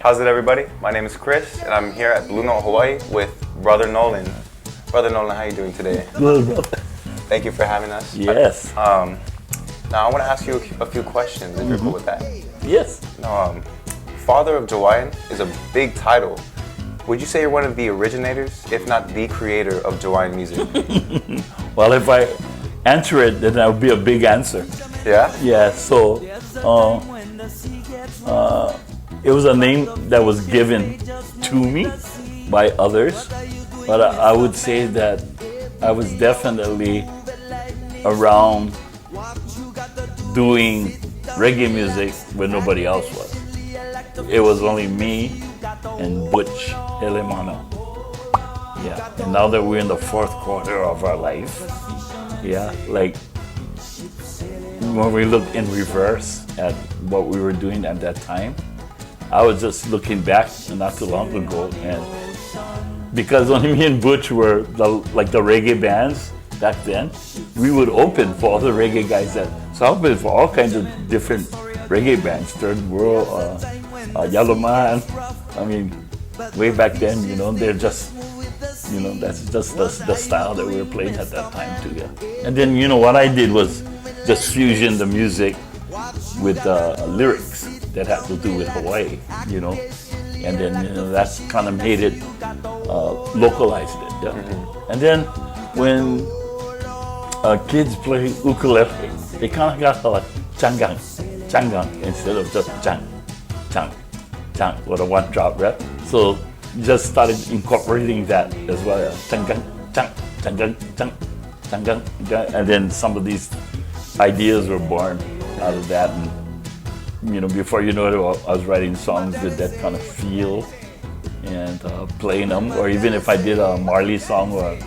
How's it, everybody? My name is Chris, and I'm here at Blue Note, Hawaii with Brother Noland. Brother Noland, how are you doing today? Good, bro. Thank you for having us. Yes. Now, I want to ask you a few questions, if you're cool with that. Yes. Father of Jawaiian is a big title. Would you say you're one of the originators, if not the creator of Jawaiian music? Well, if I answer it, then that would be a big answer. Yeah? Yeah, so it was a name that was given to me by others, but I would say that I was definitely around doing reggae music when nobody else was. It was only me and Butch Elemano. Yeah, and now that we're in the fourth quarter of our life, yeah, like when we look in reverse at what we were doing at that time, I was just looking back not too long ago, and because only me and Butch were the reggae bands back then, we would open for all the reggae guys so I opened for all kinds of different reggae bands, Third World, Yellow Man. I mean, way back then, they're just, that's just the style that we were playing at that time too. Yeah. And then, what I did was just fusion the music with lyrics that had to do with Hawaii, and then that's kind of made it, localized it. Yeah. Mm-hmm. And then when kids play ukulele, they kind of got like changang instead of just chang with a one drop, right? So just started incorporating that as well. Changang, and then some of these ideas were born out of that. And before you know it, I was writing songs with that kind of feel and playing them. Or even if I did a Marley song or a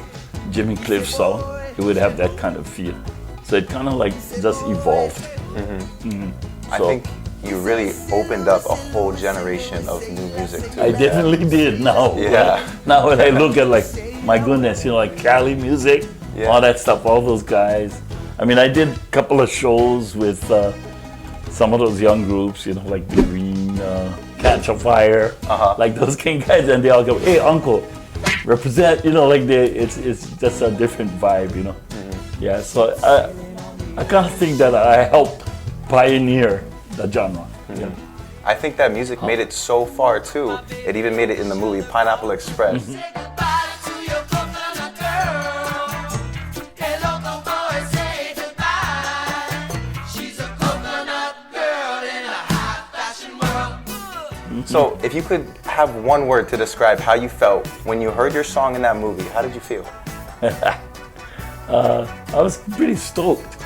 Jimmy Cliff song, it would have that kind of feel. So it kind of like just evolved. Mm-hmm. Mm-hmm. I think you really opened up a whole generation of new music too. I definitely did now. Yeah. Now when I look at my goodness, like Cali music, all that stuff, all those guys. I mean, I did a couple of shows with some of those young groups, like the Green, Catch a Fire, like those kind of guys, and they all go, "Hey, uncle, represent," it's just a different vibe, Mm-hmm. Yeah, so I kind of think that I helped pioneer the genre. Mm-hmm. Yeah. I think that music made it so far too. It even made it in the movie Pineapple Express. Mm-hmm. So, if you could have one word to describe how you felt when you heard your song in that movie, how did you feel? I was pretty stoked.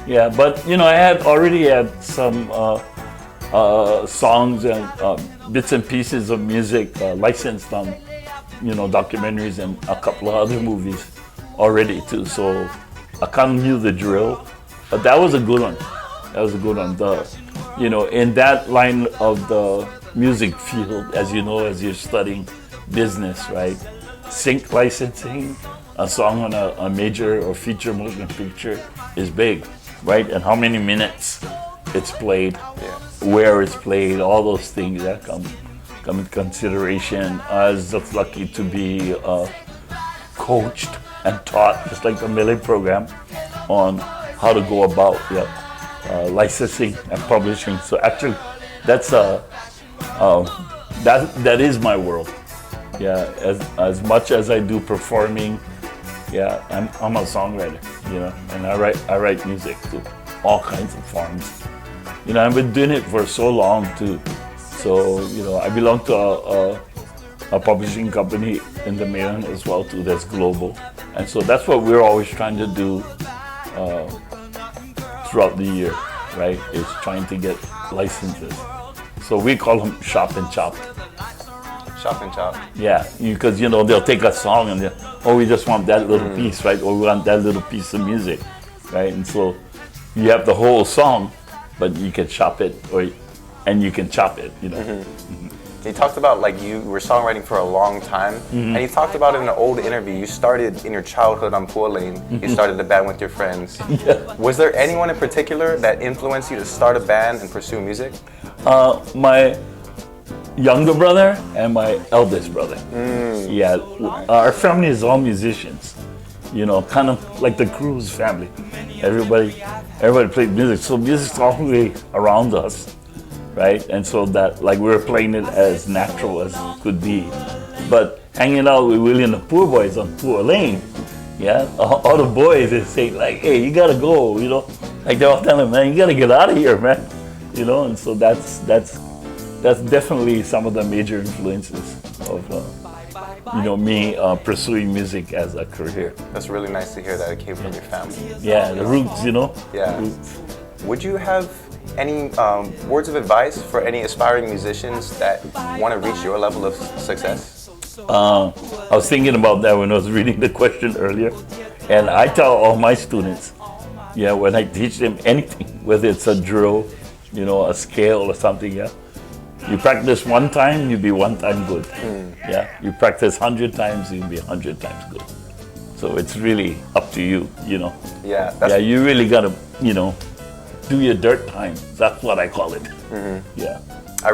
Yeah, but I had already had some songs and bits and pieces of music licensed on, documentaries and a couple of other movies already too. So I kind of knew the drill, but that was a good one. In that line of the music field, as you're studying business, right? Sync licensing, a song on a major or feature motion picture is big, right? And how many minutes it's played, where it's played, all those things that come in consideration. I was just lucky to be coached and taught, just like the Millie program, on how to go about licensing and publishing. So actually, that's that is my world. Yeah, as much as I do performing, I'm a songwriter, and I write music to all kinds of forms. I've been doing it for so long too. So I belong to a publishing company in the mainland as well too, that's global, and so that's what we're always trying to do throughout the year, right? Is trying to get licenses. So we call them shop and chop. Shop and chop. Yeah, because they'll take a song and we just want that little piece, right? Or we want that little piece of music, right? And so you have the whole song, but you can chop it, and you can chop it, Mm-hmm. You talked about you were songwriting for a long time, and you talked about in an old interview, you started in your childhood on Pua Lane, you started a band with your friends. Yeah. Was there anyone in particular that influenced you to start a band and pursue music? younger brother and my eldest brother. Yeah, our family is all musicians. You know, kind of like the Cruz family. Everybody played music, so music's always around us, right? And so that, like, we were playing it as natural as could be. But hanging out with Willie and the Poor Boys on Poor Lane, yeah, all the boys they say like, "Hey, you gotta go," you know, like they're all telling, "Man, you gotta get out of here, man," you know. And so that's definitely some of the major influences of me pursuing music as a career. That's really nice to hear that it came from your family. Yeah, the roots, you know. Yeah. Roots. Would you have any words of advice for any aspiring musicians that want to reach your level of success? I was thinking about that when I was reading the question earlier, and I tell all my students, yeah, when I teach them anything, whether it's a drill, you know, a scale or something, yeah, you practice one time, you'll be one time good. Yeah, you practice 100 times, you'll be 100 times good. So it's really up to you, you know. Yeah. Yeah, you really gotta, you know, do your dirt time. That's what I call it. Yeah. I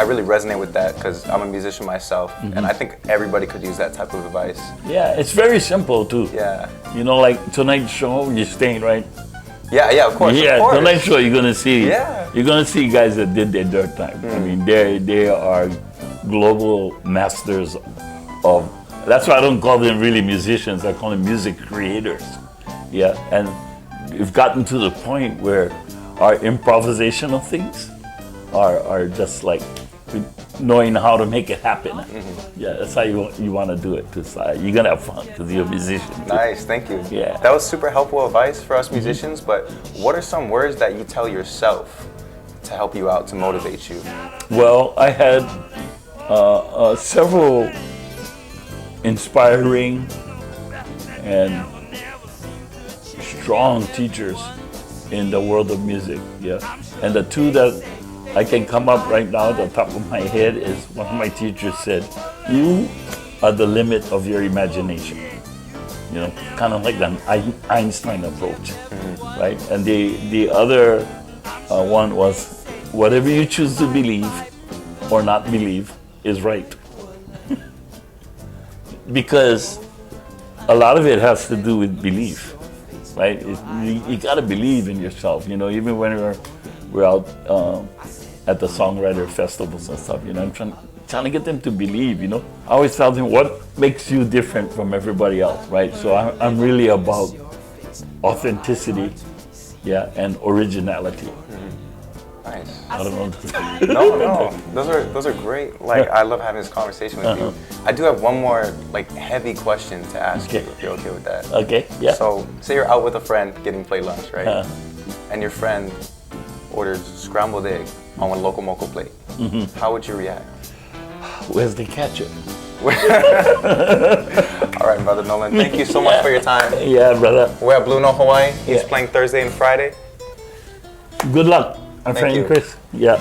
really resonate with that because I'm a musician myself, and I think everybody could use that type of advice. Yeah, it's very simple too. Yeah. You know, like tonight's show, you're staying, right? Yeah, of course. Yeah, of course. tonight's show, you're gonna see. Yeah. You're gonna see guys that did their dirt time. I mean, they are global masters of. That's why I don't call them really musicians. I call them music creators. Yeah, and we've gotten to the point where our improvisational things are just like knowing how to make it happen. Yeah, that's how you want to do it. Cause you're gonna have fun because you're a musician. Nice, thank you. Yeah, that was super helpful advice for us musicians. But what are some words that you tell yourself to help you out, to motivate you? Well, I had several inspiring and strong teachers in the world of music. Yeah, and the two that I can come up right now at the top of my head is one of my teachers said, "You are the limit of your imagination." You know, kind of like the Einstein approach, right? And the other one was, "Whatever you choose to believe or not believe is right." Because a lot of it has to do with belief, right? You got to believe in yourself. You know, even when we're out at the songwriter festivals and stuff, you know, I'm trying to get them to believe, you know. I always tell them what makes you different from everybody else, right? So I'm really about authenticity, yeah, and originality. Nice. I don't know. No. Those are great. Like, I love having this conversation with you. I do have one more like heavy question to ask you, if you're okay with that. Okay, yeah. So, say you're out with a friend getting plate lunch, right? And your friend orders scrambled egg on a Loco Moco plate. How would you react? Where's the ketchup? All right, Brother Noland, thank you so much for your time. Yeah, brother. We're at Blue Note Hawaii. He's playing Thursday and Friday. Good luck, my friend you. Chris. Yeah.